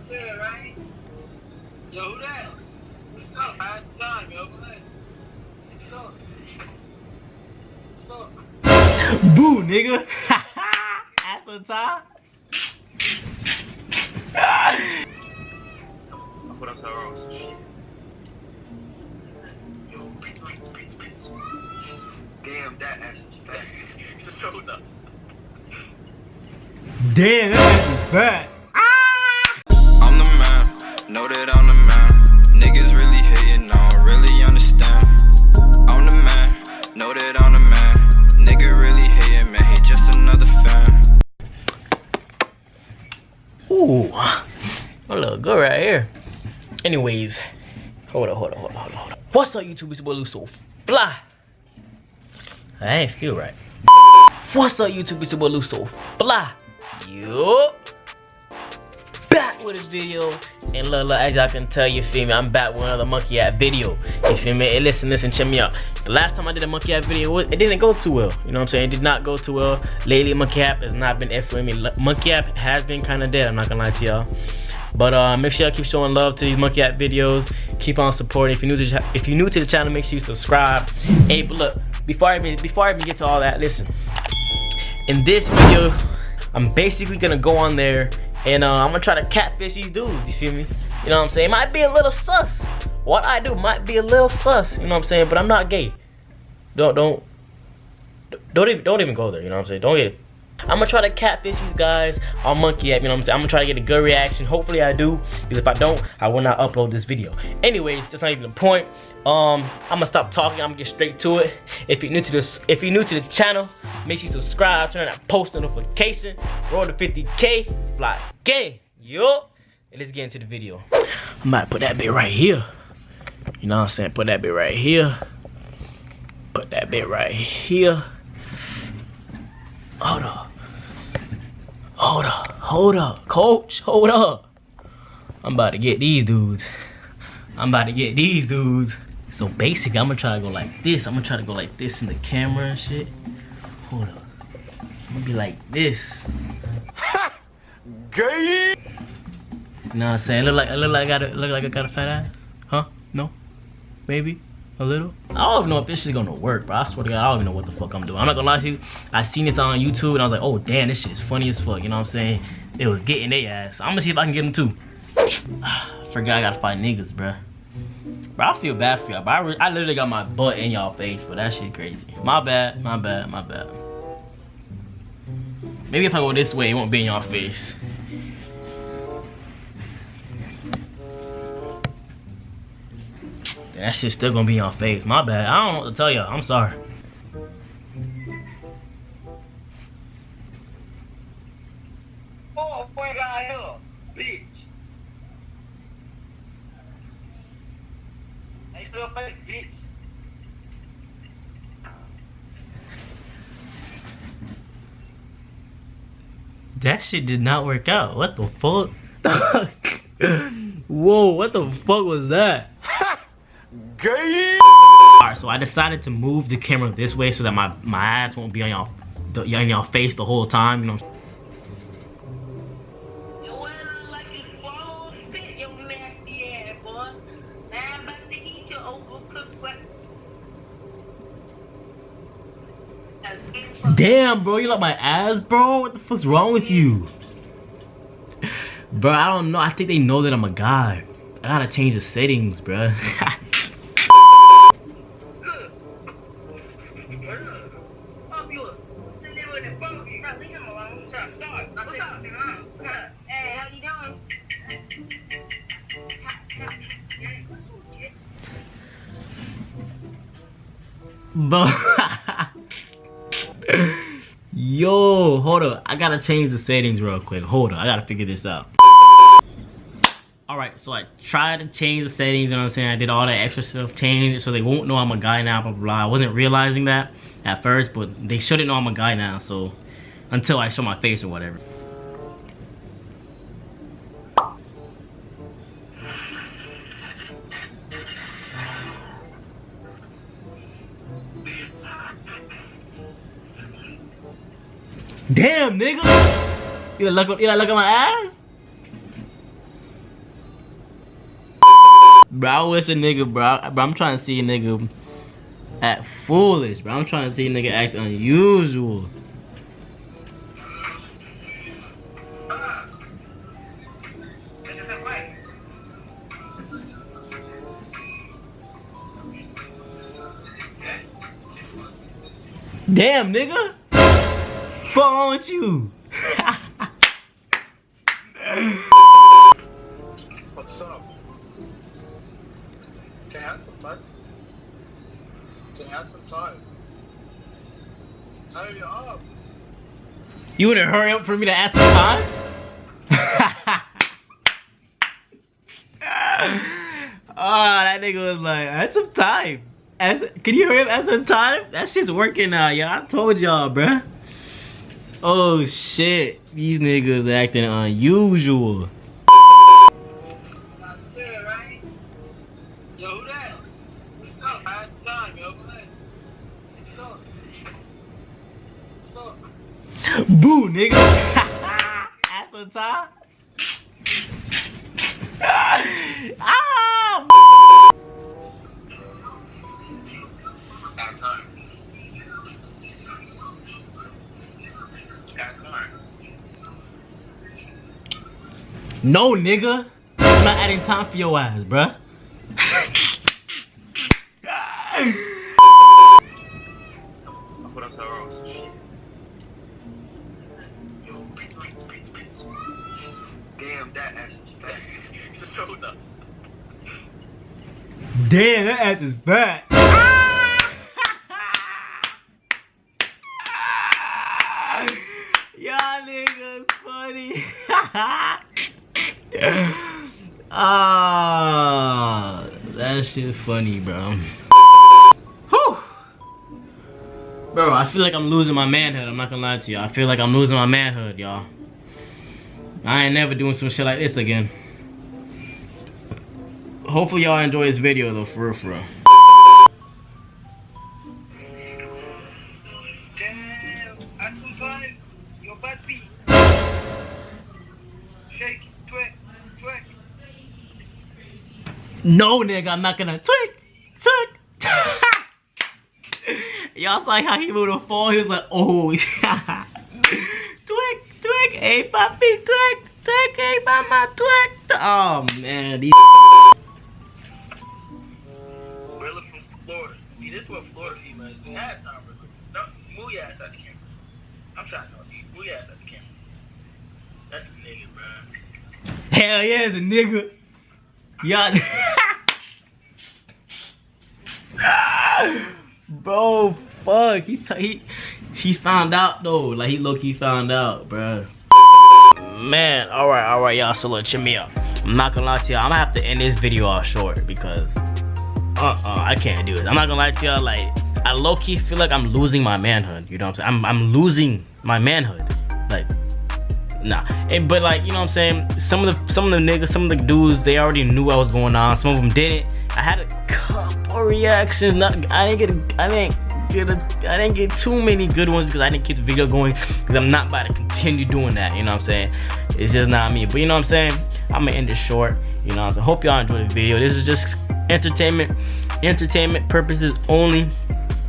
scared, right? Yo, who that? What's up? I had time, yo. Go ahead. What's up? What's up? Boo, nigga. That's what time. I put up some wrong shit. Yo, bitch. Damn, that ass was fat. Just showed up. Damn, that ass is fat. I'm the man, know that I'm the man. Niggas really hating, I don't really understand. I'm the man, know that I'm the man. Nigga really hating, man, he just another fan. Ooh, that look good right here. Anyways, hold up. What's up, YouTube? It's your boy Lousofly. I ain't feel right. What's up, YouTube? It's your boy Lousofly. Yup. Back with a video. And look, as y'all can tell, you feel me, I'm back with another monkey app video. You feel me? Hey, listen, check me out. The last time I did a monkey app video, it didn't go too well. You know what I'm saying? It did not go too well. Lately, monkey app has not been F with me. Monkey app has been kind of dead, I'm not gonna lie to y'all. But make sure y'all keep showing love to these monkey app videos. Keep on supporting. If you're new to the channel, make sure you subscribe. Hey, but look, before I even get to all that, listen. In this video, I'm basically gonna go on there and I'm gonna try to catfish these dudes, you feel me? You know what I'm saying? It might be a little sus. What I do might be a little sus, you know what I'm saying? But I'm not gay. Don't even go there, you know what I'm saying? Don't get it. I'm gonna try to catfish these guys on monkey app, you know what I'm saying? I'm gonna try to get a good reaction. Hopefully I do, because if I don't, I will not upload this video. Anyways, that's not even the point. I'm gonna stop talking. I'm gonna get straight to it. If you're new to the channel, make sure you subscribe, turn on that post notification, roll to 50K, fly gang, yo. And let's get into the video. I might put that bit right here. You know what I'm saying? Put that bit right here. Put that bit right here. Hold up, coach, hold up. I'm about to get these dudes. So basically, I'm gonna try to go like this. I'm gonna try to go like this in the camera and shit. Hold up. I'm gonna be like this. Ha! Gay! You know what I'm saying? Look like I got a fat ass? Huh? No? Maybe? A little? I don't even know if this shit's gonna work, bro. I swear to God, I don't even know what the fuck I'm doing. I'm not gonna lie to you. I seen this on YouTube and I was like, oh damn, this shit is funny as fuck. You know what I'm saying? It was getting their ass. So I'm gonna see if I can get them too. Forgot I gotta fight niggas, bro. Bro, I feel bad for y'all, but I literally got my butt in y'all face, but that shit crazy. My bad. Maybe if I go this way, it won't be in y'all face. That shit's still gonna be in y'all face. My bad. I don't know what to tell y'all. I'm sorry. Oh, boy, got here, bitch. Hey, still face, bitch. That shit did not work out. What the fuck? Whoa, what the fuck was that? Gay! Alright, so I decided to move the camera this way so that my ass won't be on y'all face the whole time, you know. Like you swallowed spit, your nasty ass, boy. Now I'm about to eat your overcooked breakfast. Damn, bro, you like my ass, bro? What the fuck's wrong with you? Bro, I don't know. I think they know that I'm a guy. I gotta change the settings, bro. Hey, how you doing? Bro. Yo, hold up. I gotta change the settings real quick. Hold up. I gotta figure this out. Alright, so I tried to change the settings, you know what I'm saying? I did all that extra stuff, changed it so they won't know I'm a guy now, blah, blah, blah. I wasn't realizing that at first, but they shouldn't know I'm a guy now, so until I show my face or whatever. Damn, nigga! You look at my ass? Bro, I wish a nigga, bro, I'm trying to see a nigga act foolish, bro. I'm trying to see a nigga act unusual. Damn, nigga. What's wrong with you? What's up? Can I have some time? Can I have some time? Hurry up. You wouldn't hurry up for me to ask some time? Oh, that nigga was like, ask some time. Can you hurry up ask some time? That shit's working now, y'all. I told y'all, bruh. Oh shit, these niggas acting unusual. That's it, right? Yo, who that? What's up? I had time, yo. Go ahead. What's up? What's up? Boo, nigga. Ask some time. Ah! Got time. Got time. No, nigga. I'm not adding time for your ass, bruh. I'll put up the roast. Shit. Yo, bitch. Damn, that ass is fat. Showed up. Damn, that ass is fat. Y'all niggas funny. Ah, that shit funny, bro. Whew. Bro, I feel like I'm losing my manhood. I'm not gonna lie to you. I feel like I'm losing my manhood, y'all. I ain't never doing some shit like this again. Hopefully y'all enjoy this video though, for real, for real. Damn, I survived. Your bad beat. Shake, twerk. No, nigga, I'm not gonna twerk. Y'all saw how he moved the phone. He was like, oh, yeah. Twerk, hey, papi, twerk, hey, mama, twerk. Oh, man, these. Gorilla from Florida. See, this is what Florida females do. Have time real quick. No, move your ass out the camera. I'm trying to talk to you. Move your ass out the camera. That's a nigga, bro. Hell yeah, it's a nigga. Y'all. Bro, fuck. He found out though. Like he low-key found out, bro. Man, alright, y'all. So look, check me out. I'm not gonna lie to y'all. I'm gonna have to end this video off short because I can't do it. I'm not gonna lie to y'all. Like I low-key feel like I'm losing my manhood. You know what I'm saying? I'm losing my manhood. Like. Nah, but like, you know what I'm saying, some of the niggas, some of the dudes, they already knew what was going on. Some of them didn't. I had a couple reactions. I didn't get too many good ones because I didn't keep the video going because I'm not about to continue doing that. You know what I'm saying? It's just not me. But you know what I'm saying? I'm gonna end it short. You know what I'm saying? Hope y'all enjoyed the video. This is just entertainment purposes only.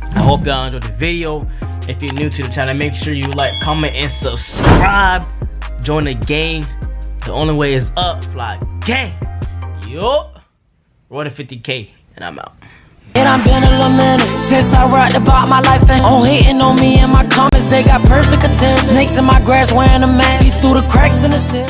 I hope y'all enjoyed the video. If you're new to the channel, make sure you like, comment, and subscribe. Join the gang. The only way is up. Fly gang. Yo. Roll to 50K. And I'm out. It done been a little minute since I rapped about my life, and on hating on me in my comments, they got perfect attention. Snakes in my grass wearing a mask, see through the cracks in the ceiling.